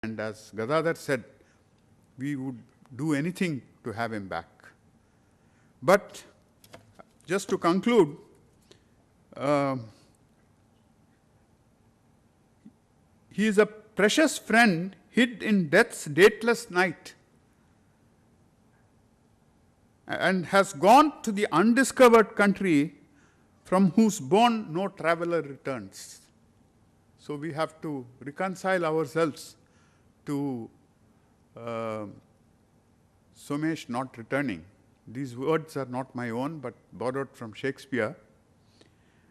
And as Gadadhar said, we would do anything to have him back. But just to conclude, he is a precious friend hid in death's dateless night and has gone to the undiscovered country from whose bourne no traveler returns. So we have to reconcile ourselves to Somesh not returning. These words are not my own, but borrowed from Shakespeare.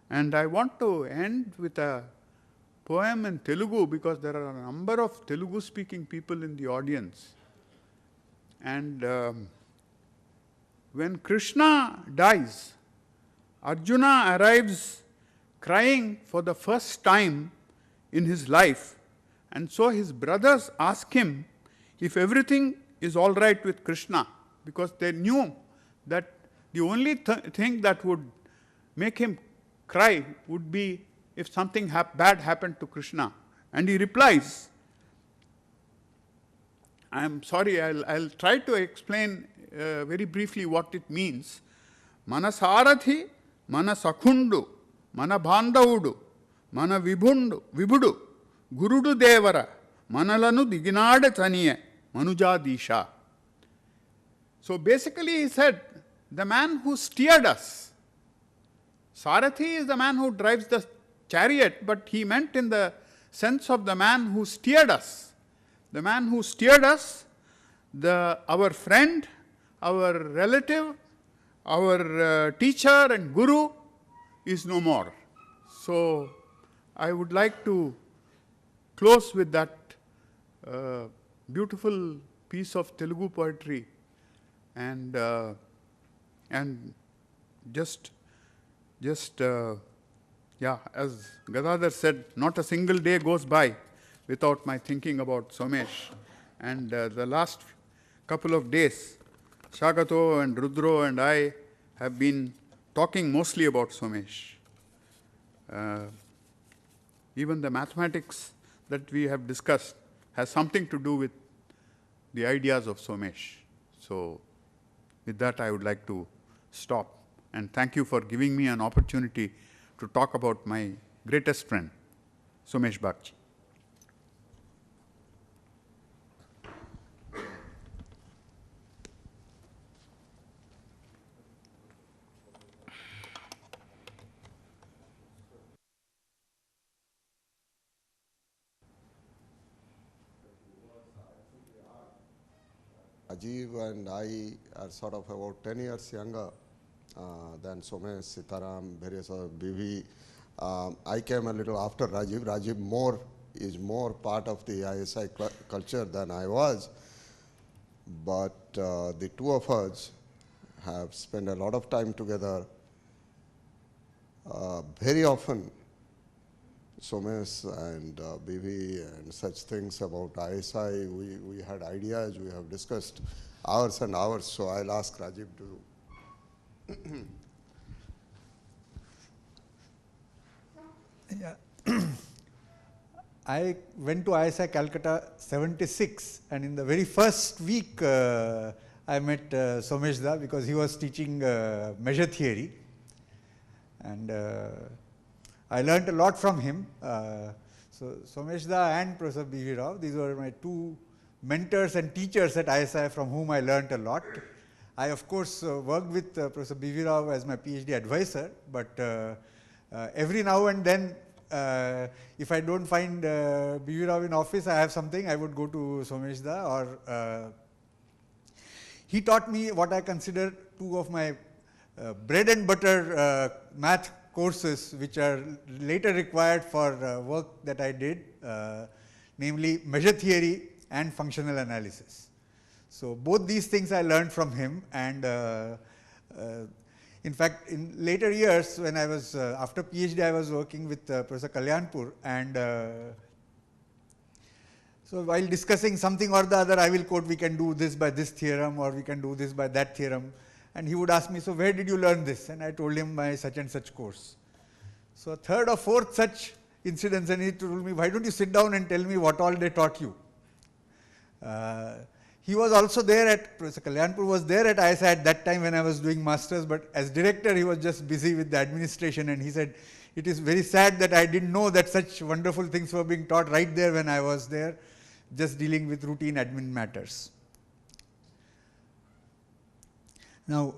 And I want to end with a poem in Telugu because there are a number of Telugu-speaking people in the audience. And when Krishna dies, Arjuna arrives crying for the first time in his life. And so his brothers ask him if everything is all right with Krishna, because they knew that the only thing that would make him cry would be if something bad happened to Krishna. And he replies, I'm sorry, I'll try to explain very briefly what it means. Mana sarathi, mana sakhundu, mana bandhavudu, mana vibudu, gurudu devara, manalanu diginada taniye, manujadisha. So basically he said, the man who steered us. Sarathi is the man who drives the chariot, but he meant in the sense of the man who steered us. The man who steered us, our friend, our relative, our teacher and guru is no more. So I would like to close with that beautiful piece of Telugu poetry and just as Gadadhar said, not a single day goes by without my thinking about Somesh. And the last couple of days, Shagato and Rudro and I have been talking mostly about Somesh. Even the mathematics that we have discussed has something to do with the ideas of Somesh. So with that, I would like to stop. And thank you for giving me an opportunity to talk about my greatest friend, Somesh Bagchi. Rajiv and I are sort of about 10 years younger than Somesh, Sitaram, various other BV. I came a little after Rajiv. Rajiv is more part of the ISI culture than I was. But the two of us have spent a lot of time together. Very often, Somesh and BV and such things about ISI, we had ideas, we have discussed hours and hours, so I'll ask Rajiv to. Yeah. I went to ISI Calcutta 76, and in the very first week I met Somesh Da because he was teaching measure theory, and I learned a lot from him. So Somesh Da and Professor B.V. Rao, these were my two mentors and teachers at ISI from whom I learned a lot. I of course worked with Professor B.V. Rao as my PhD advisor, but every now and then if I don't find B.V. Rao in office, I have something, I would go to Somesh Da, or he taught me what I consider two of my bread and butter math courses which are later required for work that I did, namely measure theory and functional analysis. So both these things I learned from him, and in fact in later years when I was, after PhD I was working with Professor Kalyanpur, and so while discussing something or the other I will quote, we can do this by this theorem or we can do this by that theorem. And he would ask me, so where did you learn this? And I told him my such and such course. So a third or fourth such incidents, and he told me, why don't you sit down and tell me what all they taught you? He was also there at, Professor Kalyanpur was there at ISI at that time when I was doing masters, but as director he was just busy with the administration, and he said, it is very sad that I didn't know that such wonderful things were being taught right there when I was there, just dealing with routine admin matters. Now,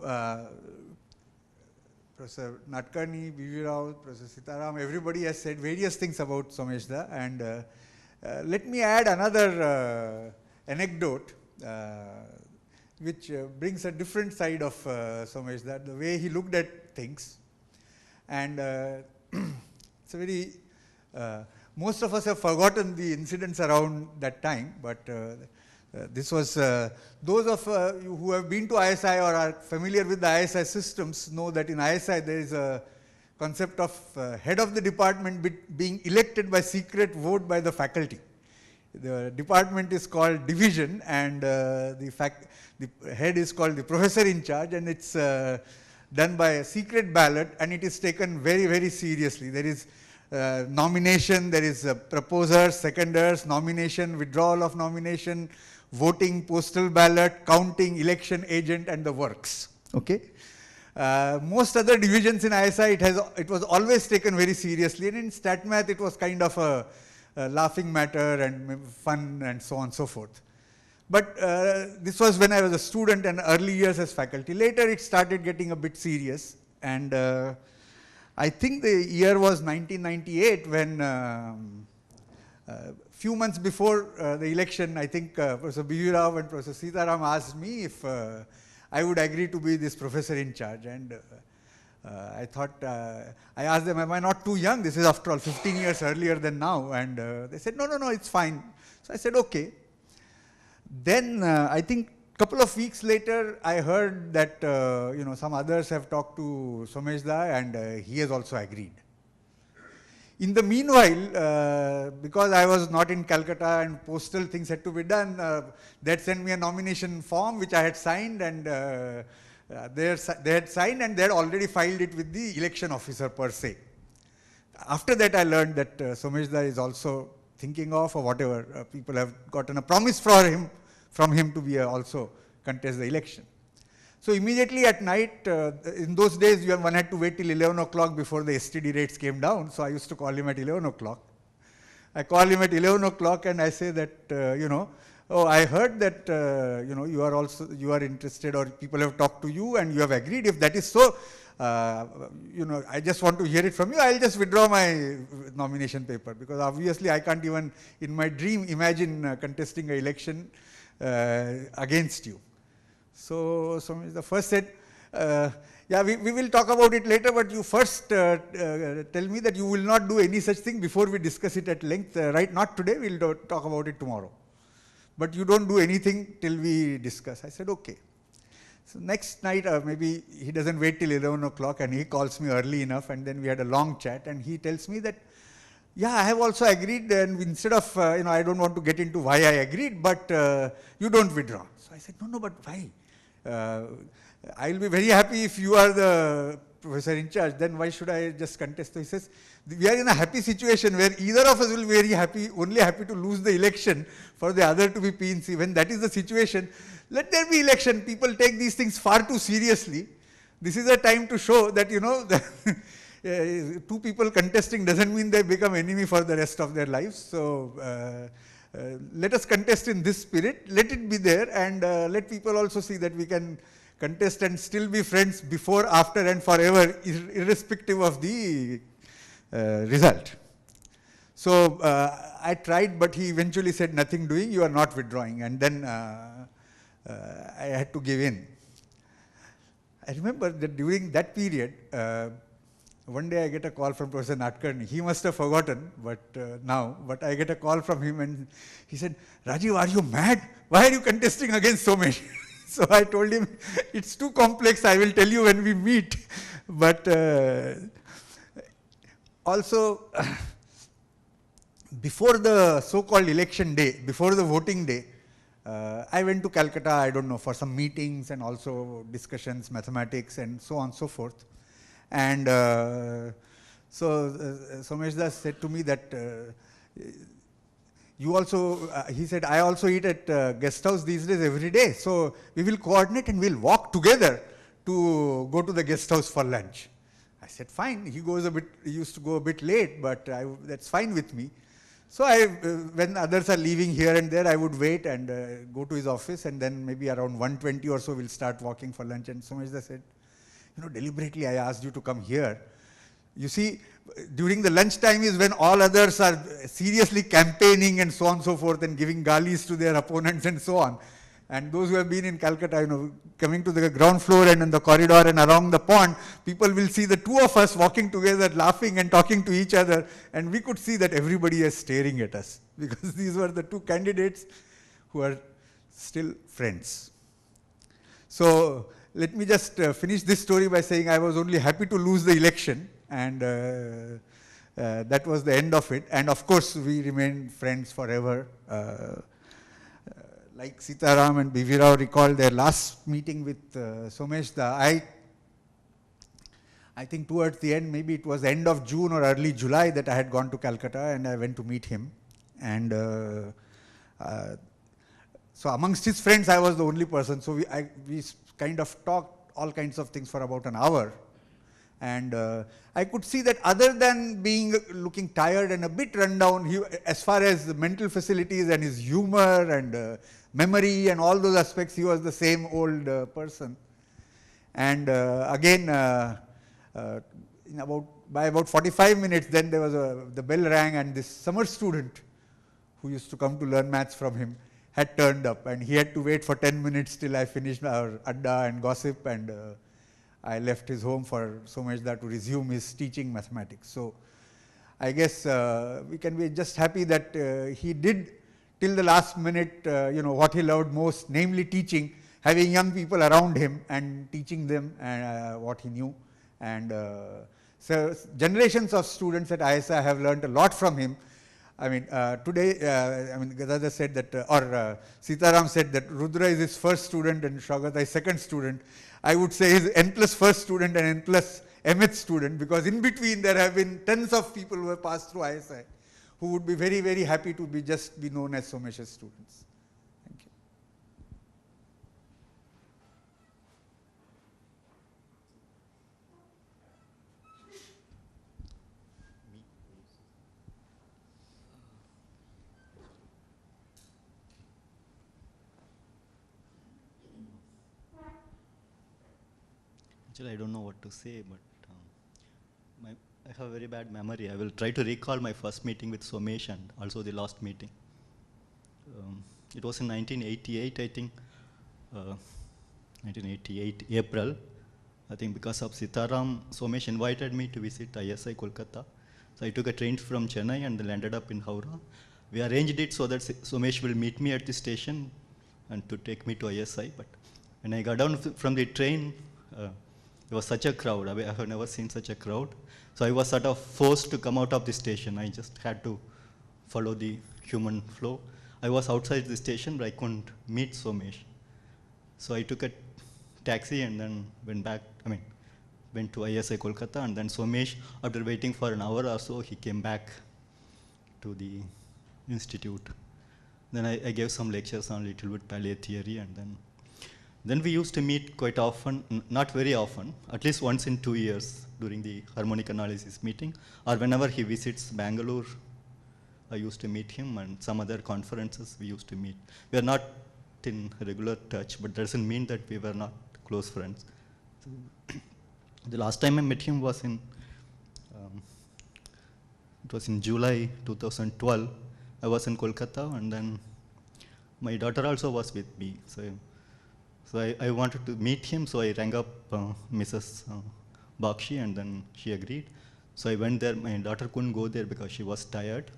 Professor Nadkarni, B.V. Rao, Professor Sitaram, everybody has said various things about Someshda, and let me add another anecdote which brings a different side of Someshda, the way he looked at things. And it's a very, most of us have forgotten the incidents around that time, but this was, those of you who have been to ISI or are familiar with the ISI systems know that in ISI there is a concept of head of the department being elected by secret vote by the faculty. The department is called division, and the head is called the professor in charge, and it's done by a secret ballot, and it is taken very, very seriously. There is nomination, there is proposers, seconders, nomination, withdrawal of nomination, voting, postal ballot, counting, election agent, and the works. Okay. Most other divisions in ISI, it was always taken very seriously, and in stat math it was kind of a laughing matter and fun and so on and so forth. But this was when I was a student and early years as faculty. Later it started getting a bit serious, and I think the year was 1998 when few months before the election, I think Professor B.V. Rao and Professor Sitaram asked me if I would agree to be this professor in charge, and I thought, I asked them, am I not too young? This is after all 15 years earlier than now, and they said, no, it's fine. So I said, okay. Then I think a couple of weeks later, I heard that some others have talked to Someshda, and he has also agreed. In the meanwhile, because I was not in Calcutta and postal things had to be done, they had sent me a nomination form which I had signed, and they had signed and they had already filed it with the election officer per se. After that, I learned that Someshda is also thinking of, or whatever, people have gotten a promise from him to be also contest the election. So immediately at night, in those days one had to wait till 11 o'clock before the STD rates came down, so I used to call him at 11 o'clock. I call him at 11 o'clock and I say that, oh, I heard that, you are interested, or people have talked to you and you have agreed. If that is so, I just want to hear it from you. I'll just withdraw my nomination paper, because obviously I can't even in my dream imagine contesting an election against you. So the first said, yeah, we will talk about it later, but you first tell me that you will not do any such thing before we discuss it at length. Right, not today, we'll talk about it tomorrow. But you don't do anything till we discuss. I said, okay. So next night, maybe he doesn't wait till 11 o'clock, and he calls me early enough, and then we had a long chat, and he tells me that, yeah, I have also agreed, and instead of, I don't want to get into why I agreed, but you don't withdraw. So I said, no, but why? I will be very happy if you are the professor in charge, then why should I just contest? So he says, we are in a happy situation where either of us will be very happy, only happy to lose the election for the other to be PNC. When that is the situation, let there be election. People take these things far too seriously. This is a time to show that, two people contesting doesn't mean they become enemy for the rest of their lives. So let us contest in this spirit, let it be there, and let people also see that we can contest and still be friends before, after, and forever, irrespective of the result. So I tried, but he eventually said, nothing doing, you are not withdrawing, and then I had to give in. I remember that during that period, one day I get a call from Professor Nadkarni. He must have forgotten, but I get a call from him, and he said, Rajiv, are you mad? Why are you contesting against Somesh? So I told him, it's too complex, I will tell you when we meet. But also, before the so-called election day, before the voting day, I went to Calcutta, I don't know, for some meetings and also discussions, mathematics, and so on and so forth. And so Someshda said to me that you also, he said, I also eat at guest house these days every day. So we will coordinate and we'll walk together to go to the guest house for lunch. I said, fine. He used to go a bit late, but that's fine with me. So when others are leaving here and there, I would wait and go to his office, and then maybe around 1:20 or so, we'll start walking for lunch. And Someshda said, deliberately I asked you to come here. You see, during the lunch time is when all others are seriously campaigning and so on and so forth and giving galis to their opponents and so on. And those who have been in Calcutta, coming to the ground floor and in the corridor and along the pond, people will see the two of us walking together, laughing and talking to each other. And we could see that everybody is staring at us because these were the two candidates who are still friends. So let me just finish this story by saying I was only happy to lose the election, and that was the end of it. And of course, we remained friends forever. Like Sitaram and B.V. Rao recalled their last meeting with Someshda, I think towards the end, maybe it was the end of June or early July, that I had gone to Calcutta and I went to meet him. And so amongst his friends, I was the only person. So we kind of talked all kinds of things for about an hour. And I could see that other than looking tired and a bit run down, as far as the mental facilities and his humor and memory and all those aspects, he was the same old person. And again, by about 45 minutes, then there was the bell rang, and this summer student who used to come to learn maths from him had turned up, and he had to wait for 10 minutes till I finished our adda and gossip, and I left his home for Someshda to resume his teaching mathematics. So I guess we can be just happy that he did till the last minute, what he loved most, namely teaching, having young people around him and teaching them what he knew. And so generations of students at ISI have learned a lot from him. I mean, today, Gadadhar said that, or Sitaram said that Rudra is his first student and Shagata is second student. I would say he's N plus first student and N plus mth student, because in between there have been tons of people who have passed through ISI who would be very, very happy to just be known as Somesh's students. Thank you. Actually, I don't know what to say, but I have a very bad memory. I will try to recall my first meeting with Somesh and also the last meeting. It was in 1988, I think, 1988, April. I think because of Sitaram, Somesh invited me to visit ISI Kolkata. So I took a train from Chennai and landed up in Howrah. We arranged it so that Somesh will meet me at the station and to take me to ISI. But when I got down from the train, there was such a crowd. I have never seen such a crowd. So I was sort of forced to come out of the station. I just had to follow the human flow. I was outside the station, but I couldn't meet Somesh. So I took a taxi and then went to ISI Kolkata, and then Somesh, after waiting for an hour or so, he came back to the institute. Then I gave some lectures on little bit palliative theory, and then we used to meet quite often, not very often, at least once in 2 years during the harmonic analysis meeting, or whenever he visits Bangalore, I used to meet him, and some other conferences we used to meet. We are not in regular touch, but that doesn't mean that we were not close friends. So the last time I met him was it was in July 2012. I was in Kolkata, and then my daughter also was with me. So I wanted to meet him, so I rang up Mrs. Bakshi, and then she agreed. So I went there. My daughter couldn't go there because she was tired.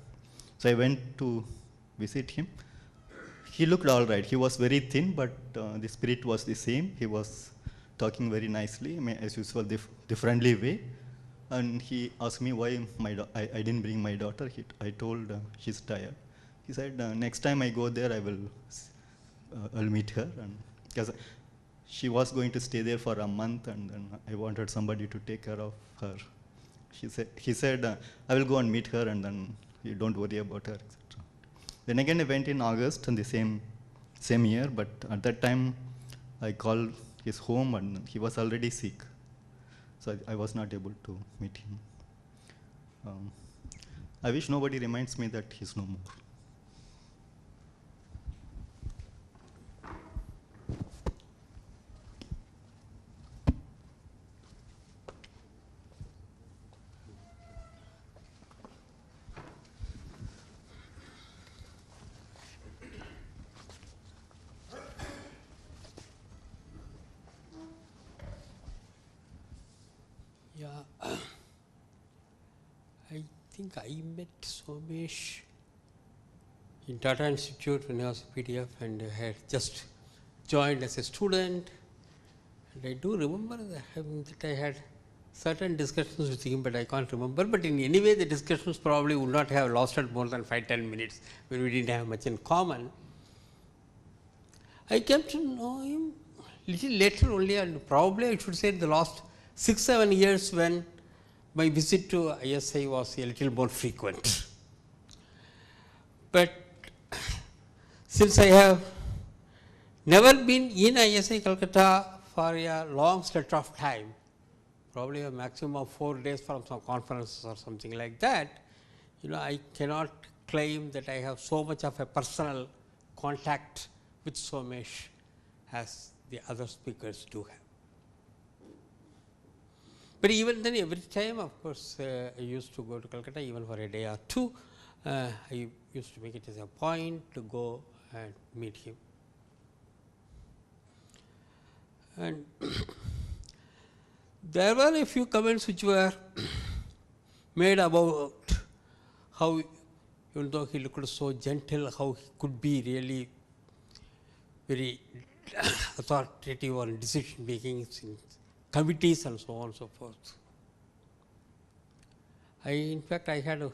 So I went to visit him. He looked all right. He was very thin, but the spirit was the same. He was talking very nicely, as usual, the friendly way. And he asked me why I didn't bring my daughter. I told she's tired. He said, next time I go there, I'll meet her. And because she was going to stay there for a month, and then I wanted somebody to take care of her. He said, I will go and meet her, and then you don't worry about her, etc. Then again, I went in August in the same year, but at that time, I called his home and he was already sick. So I was not able to meet him. I wish nobody reminds me that he's no more. Yeah, I think I met Somesh in Tata Institute when I was a PDF and I had just joined as a student. And I do remember that I had certain discussions with him, but I can't remember. But in any way, the discussions probably would not have lasted more than 5-10 minutes when we didn't have much in common. I came to know him little later only, and probably I should say in the last 6-7 years when my visit to ISI was a little more frequent. But since I have never been in ISI Calcutta for a long stretch of time, probably a maximum of 4 days from some conferences or something like that, I cannot claim that I have so much of a personal contact with Somesh as the other speakers do have. But even then, every time, of course, I used to go to Calcutta even for a day or two. I used to make it as a point to go and meet him. And there were a few comments which were made about how, even though he looked so gentle, how he could be really very authoritative on decision making in committees and so on and so forth. In fact, I had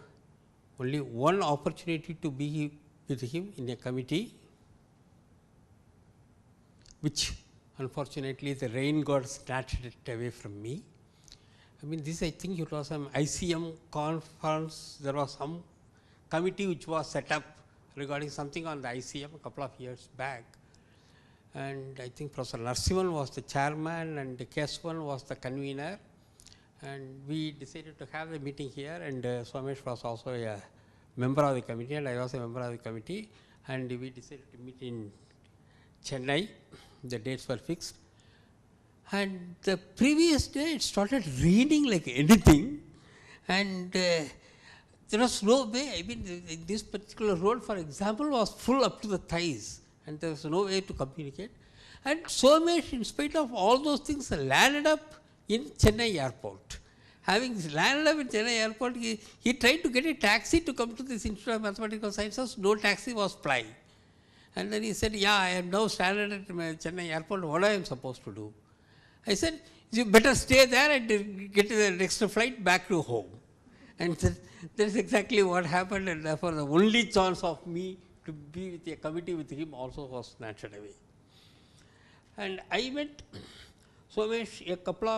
only one opportunity to be with him in a committee, which unfortunately the rain god snatched it away from me. I mean, this I think it was some ICM conference. There was some committee which was set up regarding something on the ICM a couple of years back. And I think Professor Narasimhan was the chairman and Keswan was the convener. And we decided to have the meeting here, and Somesh was also a member of the committee and I was a member of the committee, and we decided to meet in Chennai. The dates were fixed. And the previous day it started raining like anything, and there was no way. I mean, this particular road, for example, was full up to the thighs, and there was no way to communicate. And Somesh, in spite of all those things, landed up in Chennai airport. Having landed up in Chennai airport, he tried to get a taxi to come to this Institute of Mathematical Sciences. No taxi was plying. And then he said, yeah, I am now stranded at Chennai airport. What I am supposed to do? I said, you better stay there and get the next flight back to home. And that's exactly what happened, and therefore the only chance of me to be with a committee with him also was snatched away. And I met Somesh a couple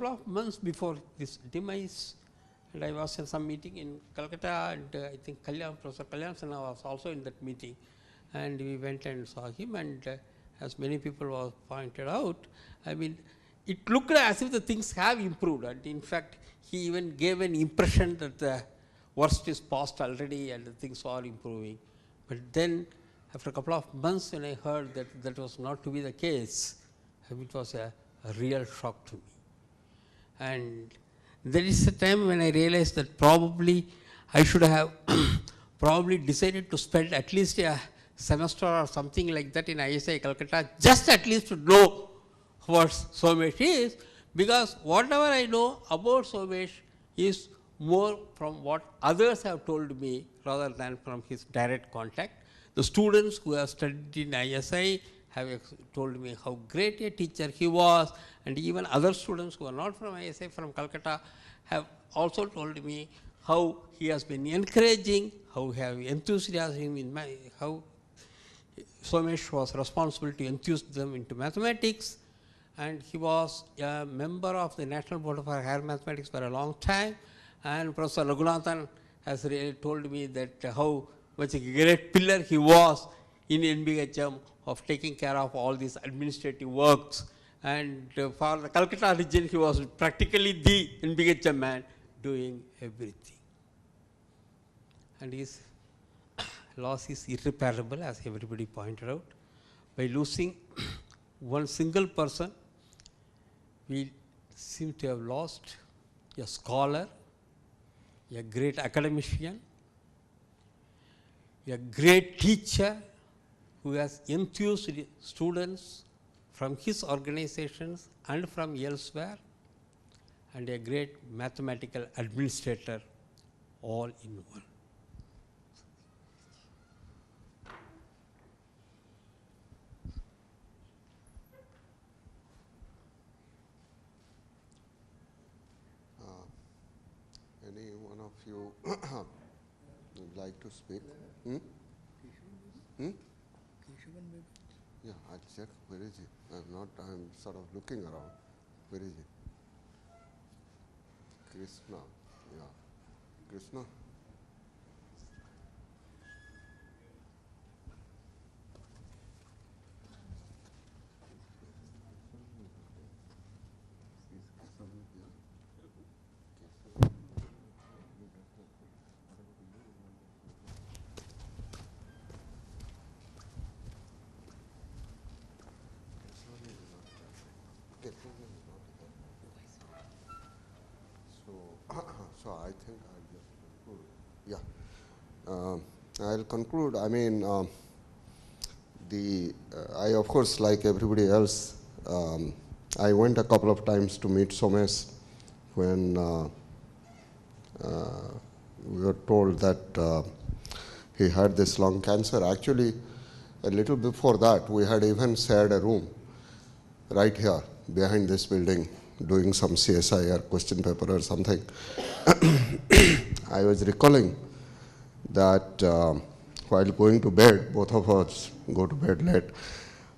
of months before this demise, and I was in some meeting in Calcutta, and I think Professor Kalyan Sinha was also in that meeting, and we went and saw him, and as many people have pointed out, I mean, it looked as if the things have improved, and in fact, he even gave an impression that the worst is past already and the things are improving. But then, after a couple of months, when I heard that that was not to be the case, it was a real shock to me. And there is a time when I realized that probably I should have probably decided to spend at least a semester or something like that in ISI Calcutta, just at least to know what Somesh is, because whatever I know about Somesh is more from what others have told me rather than from his direct contact. The students who have studied in ISI have told me how great a teacher he was, and even other students who are not from ISI, from Calcutta, have also told me how he has been encouraging, how he have enthusiasm in how Somesh was responsible to enthuse them into mathematics, and he was a member of the National Board of Higher Mathematics for a long time, and Professor Raghunathan has really told me that how much a great pillar he was in NBHM of taking care of all these administrative works. And for the Calcutta region, he was practically the NBHM man doing everything. And his loss is irreparable, as everybody pointed out. By losing one single person, we seem to have lost a scholar, a great academician, a great teacher who has enthused students from his organizations and from elsewhere, and a great mathematical administrator, all in one. Any one of you would like to speak? Hmm? Hmm? Yeah, I'll check. Where is he? I'm sort of looking around. Where is he? Krishna. Yeah. Krishna? So I think I'll just conclude. Yeah, I'll conclude. I mean, I of course, like everybody else, I went a couple of times to meet Somesh when we were told that he had this lung cancer. Actually, a little before that, we had even shared a room right here behind this building, doing some CSI or question paper or something. I was recalling that while going to bed, both of us go to bed late,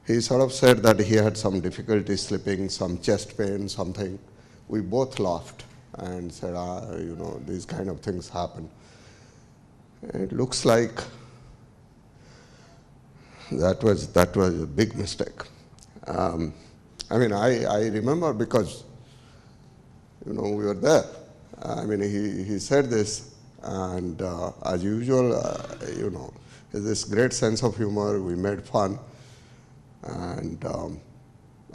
he sort of said that he had some difficulty sleeping, some chest pain, something. We both laughed and said, you know, these kind of things happen. It looks like that was a big mistake. I mean, I remember because, you know, we were there. I mean, he said this, and as usual, you know, this great sense of humor. We made fun, and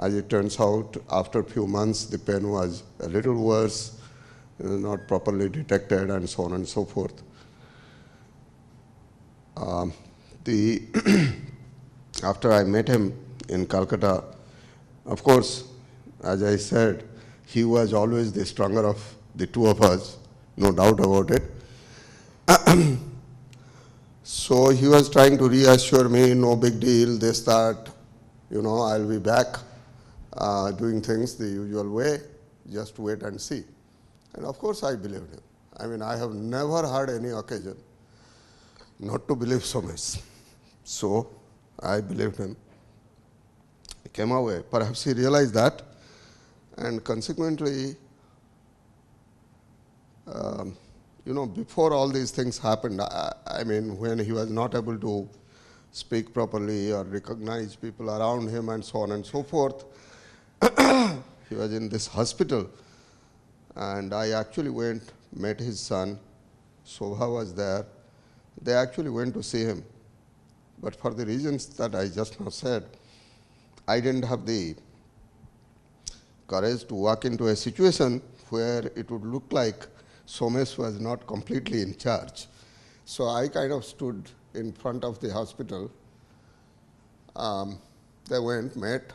as it turns out, after a few months, the pain was a little worse, not properly detected, and so on and so forth. After I met him in Calcutta, of course, as I said, he was always the stronger of the two of us, no doubt about it. So he was trying to reassure me, no big deal, this, that, you know, I'll be back doing things the usual way, just wait and see. And of course I believed him. I mean, I have never had any occasion not to believe Somesh. So I believed him. He came away. Perhaps he realized that, and consequently, you know, before all these things happened, I mean, when he was not able to speak properly or recognize people around him and so on and so forth, he was in this hospital, and I actually went, met his son. Shobha was there. They actually went to see him. But for the reasons that I just now said, I didn't have the courage to walk into a situation where it would look like Somesh was not completely in charge. So I kind of stood in front of the hospital. They went, met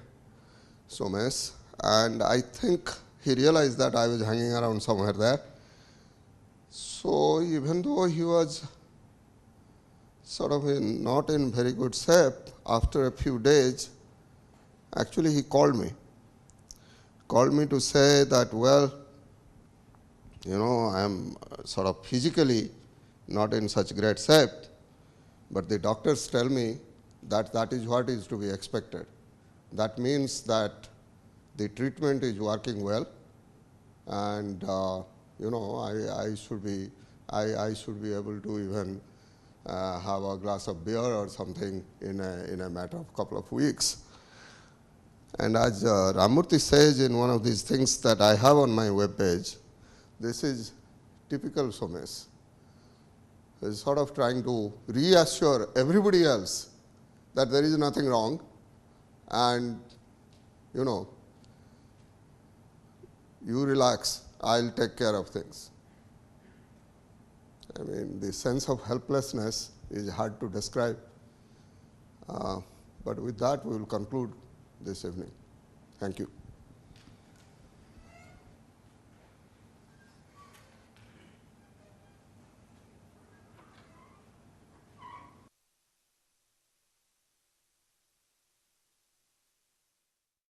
Somesh, and I think he realized that I was hanging around somewhere there. So even though he was sort of not in very good shape, after a few days, actually he called me to say that, well, you know, I am sort of physically not in such great shape, but the doctors tell me that that is what is to be expected. That means that the treatment is working well, and you know, I should be able to even have a glass of beer or something in a matter of couple of weeks. And as Ramurthy says in one of these things that I have on my webpage, this is typical Somesh. He's sort of trying to reassure everybody else that there is nothing wrong, and you relax, I'll take care of things. I mean, the sense of helplessness is hard to describe. But with that, we will conclude this evening. Thank you.